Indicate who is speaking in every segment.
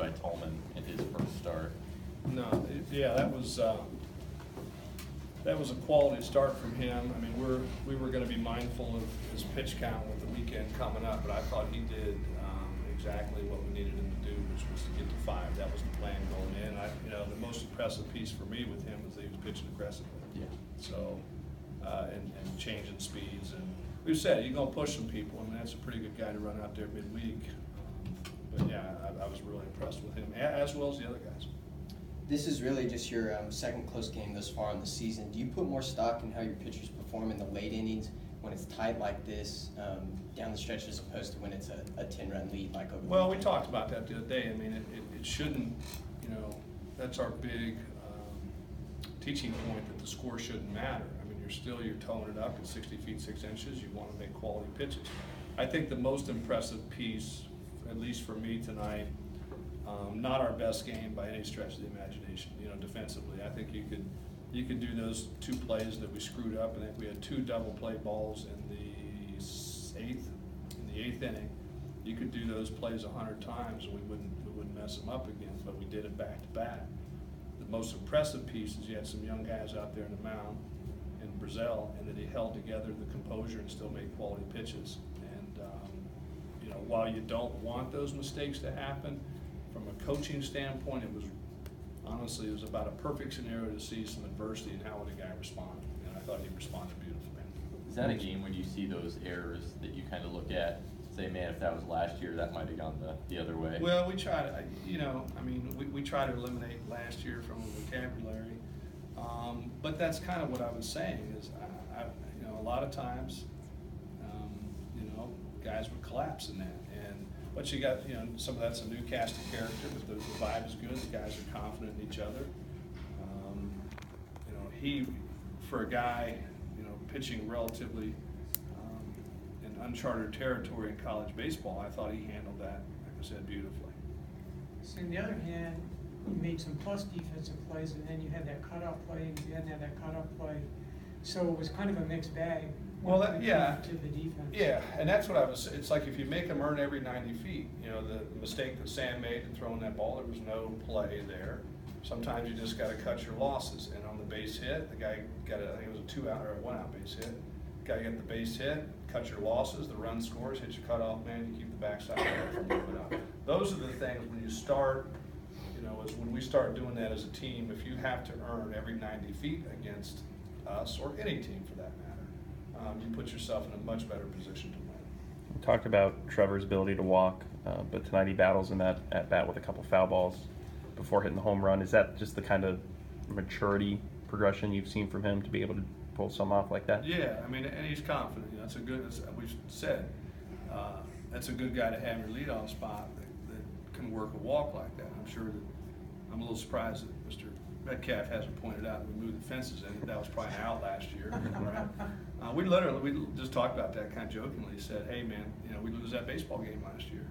Speaker 1: by Tolman in his first start.
Speaker 2: No, that was a quality start from him. I mean, we were going to be mindful of his pitch count with the weekend coming up, but I thought he did exactly what we needed him to do, which was to get to 5. That was the plan going in. The most impressive piece for me with him was that he was pitching aggressively.
Speaker 1: Yeah.
Speaker 2: So, and changing speeds, and we've said you're going to push some people. I mean, that's a pretty good guy to run out there midweek. But yeah, I was really impressed with him, as well as the other guys.
Speaker 3: This is really just your second close game thus far in the season. Do you put more stock in how your pitchers perform in the late innings when it's tight like this down the stretch as opposed to when it's a 10-run lead like over?
Speaker 2: Well, we talked about that the other day. I mean, it shouldn't, that's our big teaching point, that the score shouldn't matter. I mean, you're towing it up at 60 feet 6 inches. You want to make quality pitches. I think the most impressive piece, at least for me tonight, not our best game by any stretch of the imagination. Defensively, I think you could do those 2 plays that we screwed up. I think we had 2 double play balls in the eighth inning. You could do those plays 100 times and we wouldn't mess them up again. But we did it back to back. The most impressive piece is you had some young guys out there in the mound in Brazil, and that he held together the composure and still made quality pitches. And while you don't want those mistakes to happen, from a coaching standpoint, it was about a perfect scenario to see some adversity and how would a guy respond. And I thought he responded beautifully.
Speaker 1: Is that a game when you see those errors that you kind of look at, say, man, if that was last year, that might have gone the other way?
Speaker 2: Well, we try to, we try to eliminate last year from the vocabulary. But that's kind of what I was saying is, a lot of times, guys would collapse in that. But you got, some of that's a new cast of character, but the vibe is good. The guys are confident in each other. For a guy, pitching relatively in uncharted territory in college baseball, I thought he handled that, like I said, beautifully.
Speaker 4: So on the other hand, you made some plus defensive plays, and then you had that cutoff play, and you hadn't had that cutoff play. So it was kind of a mixed bag.
Speaker 2: Well,
Speaker 4: to the defense.
Speaker 2: Yeah, and that's what it's like if you make them earn every 90 feet, the mistake that Sam made in throwing that ball, there was no play there. Sometimes you just got to cut your losses. And on the base hit, the guy I think it was a 2-out or a 1-out base hit. Guy got the base hit, cut your losses, the run scores, hit your cutoff man, you keep the backside from moving up. Those are the things when you start, is when we start doing that as a team, if you have to earn every 90 feet against us, or any team for that matter, you put yourself in a much better position to win.
Speaker 5: We talked about Trevor's ability to walk, but tonight he battles in that at bat with a couple foul balls before hitting the home run. Is that just the kind of maturity progression you've seen from him to be able to pull some off like that?
Speaker 2: Yeah, and he's confident. We've said, that's a good guy to have in your leadoff spot that can work a walk like that. I'm sure that I'm a little surprised that Mr. Metcalf hasn't pointed out we moved the fences in. That was probably an out last year. Right? We just talked about that kind of jokingly. Said, hey man, we lose that baseball game last year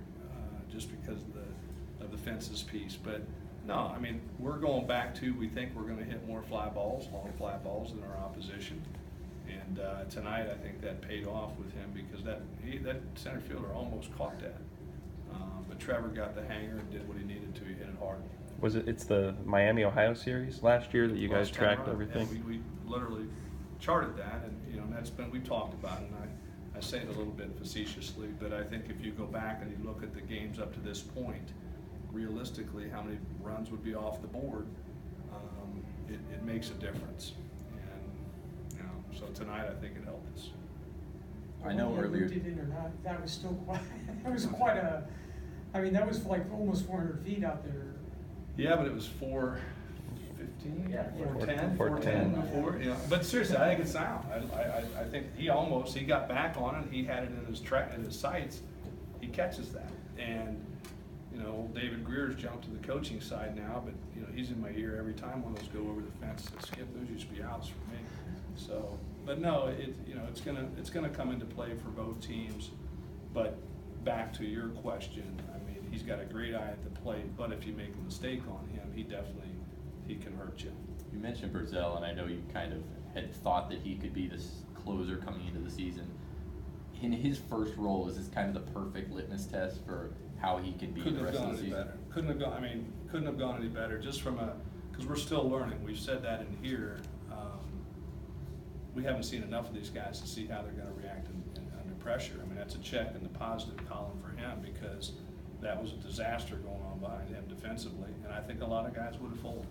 Speaker 2: just because of the fences piece. But no, we're going back to, we think we're going to hit more long fly balls than our opposition. And tonight I think that paid off with him because that center fielder almost caught that. But Trevor got the hanger and did what he needed to. He hit it hard.
Speaker 5: It's the Miami Ohio series last year that you guys tracked everything?
Speaker 2: Yeah, we literally charted that, and we've talked about it, and I say it a little bit facetiously, but I think if you go back and you look at the games up to this point, realistically how many runs would be off the board, it makes a difference. And so tonight I think it helped us.
Speaker 1: I know earlier.
Speaker 4: Did it or not, that was still quite. That was quite a. That was like almost 400 feet out there.
Speaker 2: Yeah, but it was 415,
Speaker 4: Yeah,
Speaker 2: 410. Yeah. But seriously, I think it's sound. I think he got back on it. He had it in his sights. He catches that, and David Greer's jumped to the coaching side now, but he's in my ear every time one of those go over the fence. Skip, those used to be outs for me. So, but no, it's gonna come into play for both teams. But back to your question, he's got a great eye at the plate, but if you make a mistake on him, he can hurt you.
Speaker 1: You mentioned Brazil, and I know you kind of had thought that he could be this closer coming into the season. In his first role, is this kind of the perfect litmus test for how he can be the rest of the season?
Speaker 2: Better. couldn't have gone any better, just from because we're still learning. We've said that in here. We haven't seen enough of these guys to see how they're gonna react under pressure. I mean, that's a check in the positive column for him, because that was a disaster going on behind him defensively, and I think a lot of guys would have folded.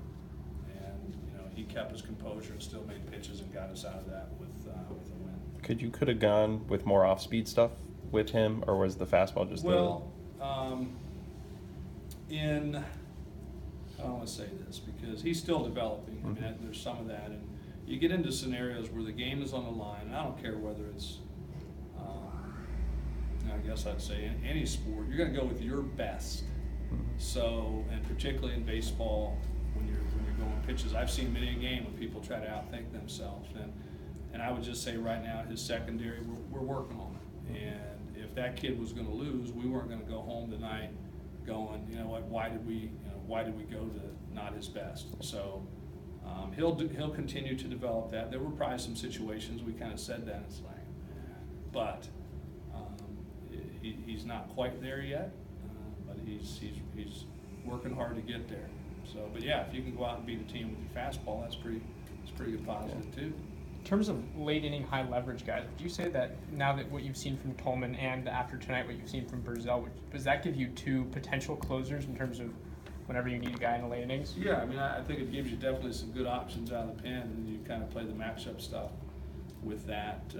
Speaker 2: And, he kept his composure and still made pitches and got us out of that with a win.
Speaker 5: Could have gone with more off-speed stuff with him, or was the fastball just
Speaker 2: Well, I don't want to say this because he's still developing. I mean, there's some of that, and you get into scenarios where the game is on the line, and I don't care whether it's, I guess I'd say in any sport, you're going to go with your best. So, and particularly in baseball, when you're going pitches, I've seen many a game when people try to outthink themselves, and I would just say right now, his secondary, we're working on it. And if that kid was going to lose, we weren't going to go home tonight going, you know what, why did we go to not his best? So he'll continue to develop that. There were probably some situations we kind of said that, it's like, but he's not quite there yet, but he's working hard to get there. So, but yeah, if you can go out and beat a team with your fastball, that's pretty good positive too.
Speaker 6: In terms of late inning high leverage guys, would you say that now that what you've seen from Tolman and after tonight what you've seen from Burzell, does that give you two potential closers in terms of whenever you need a guy in the late innings?
Speaker 2: Yeah, I mean, I think it gives you definitely some good options out of the pen, and you kind of play the matchup stuff with that.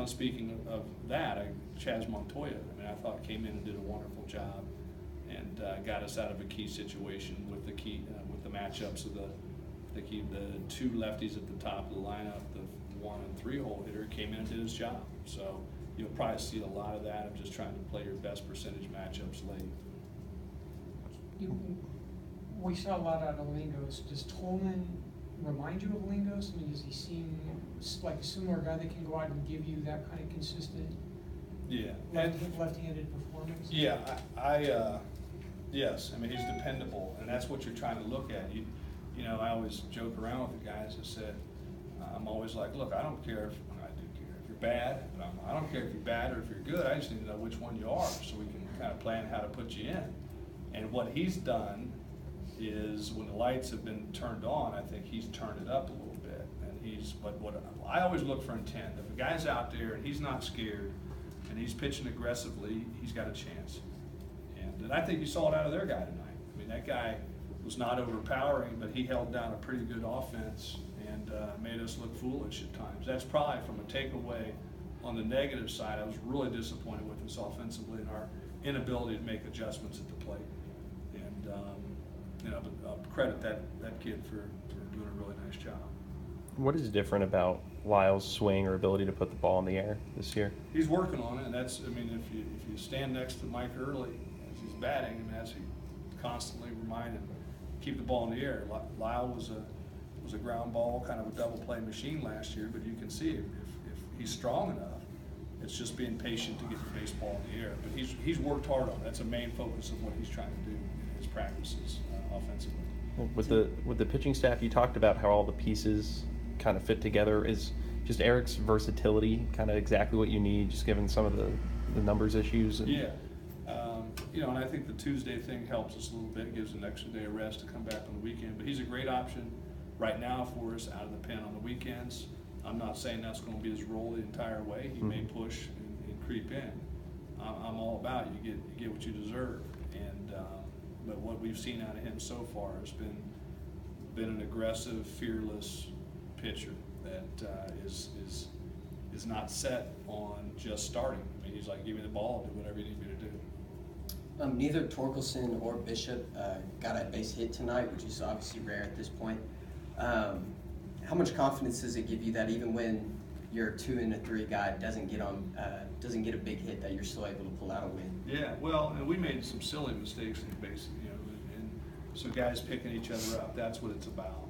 Speaker 2: Speaking of that, Chaz Montoya, I mean, I thought came in and did a wonderful job and got us out of a key situation with the matchups of the two lefties at the top of the lineup, the 1 and 3 hole hitter came in and did his job. So you'll probably see a lot of that of just trying to play your best percentage matchups late.
Speaker 4: We saw a lot out of Lingos. Does Tolman remind you of Lingos? I mean, does he seem like a similar guy that can go out and give you that kind of consistent left-handed performance?
Speaker 2: Yeah, yes. I mean, he's dependable, and that's what you're trying to look at. I always joke around with the guys that said, I'm always like, look, I don't care if you're bad, but I don't care if you're bad or if you're good. I just need to know which one you are so we can kind of plan how to put you in. And what he's done is when the lights have been turned on, I think he's turned it up a little bit. But what I always look for intent. If a guy's out there and he's not scared and he's pitching aggressively, he's got a chance. And I think you saw it out of their guy tonight. I mean, that guy was not overpowering, but he held down a pretty good offense and made us look foolish at times. That's probably from a takeaway on the negative side. I was really disappointed with us offensively and our inability to make adjustments at the plate. And but I'll credit that kid for doing a really nice job.
Speaker 5: What is different about Lyle's swing or ability to put the ball in the air this year?
Speaker 2: He's working on it, and that's, I mean, if you stand next to Mike Early as he's batting, and as he constantly reminded him, keep the ball in the air. Lyle was a ground ball, kind of a double play machine last year, but you can see if he's strong enough, it's just being patient to get the baseball in the air. But he's worked hard on it. That's a main focus of what he's trying to do in his practices offensively.
Speaker 5: Well, with the pitching staff, you talked about how all the pieces kind of fit together. Is just Eric's versatility kind of exactly what you need, just given some of the numbers issues?
Speaker 2: Yeah. And I think the Tuesday thing helps us a little bit, gives an extra day of rest to come back on the weekend. But he's a great option right now for us out of the pen on the weekends. I'm not saying that's going to be his role the entire way. He may push and creep in. I'm all about it. You get what you deserve. But what we've seen out of him so far has been an aggressive, fearless pitcher that is not set on just starting. I mean, he's like, give me the ball, do whatever you need me to do.
Speaker 3: Neither Torkelson or Bishop got a base hit tonight, which is obviously rare at this point. How much confidence does it give you that even when your 2 and a 3 guy doesn't get a big hit, that you're still able to pull out a win?
Speaker 2: Yeah, well, and we made some silly mistakes in the base, and so guys picking each other up. That's what it's about.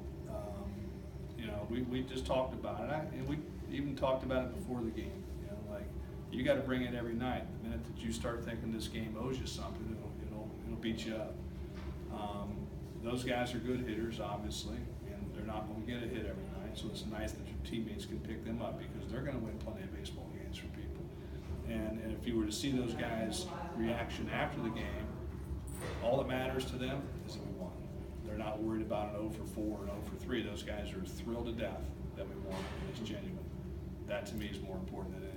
Speaker 2: We just talked about it, and we even talked about it before the game. You got to bring it every night. The minute that you start thinking this game owes you something, it'll beat you up. Those guys are good hitters, obviously, and they're not going to get a hit every night. So it's nice that your teammates can pick them up because they're going to win plenty of baseball games for people. And if you were to see those guys' reaction after the game, all that matters to them is that we won. They're not worried about an 0 for 4 and 0 for 3. Those guys are thrilled to death that we won, and it's genuine. That to me is more important than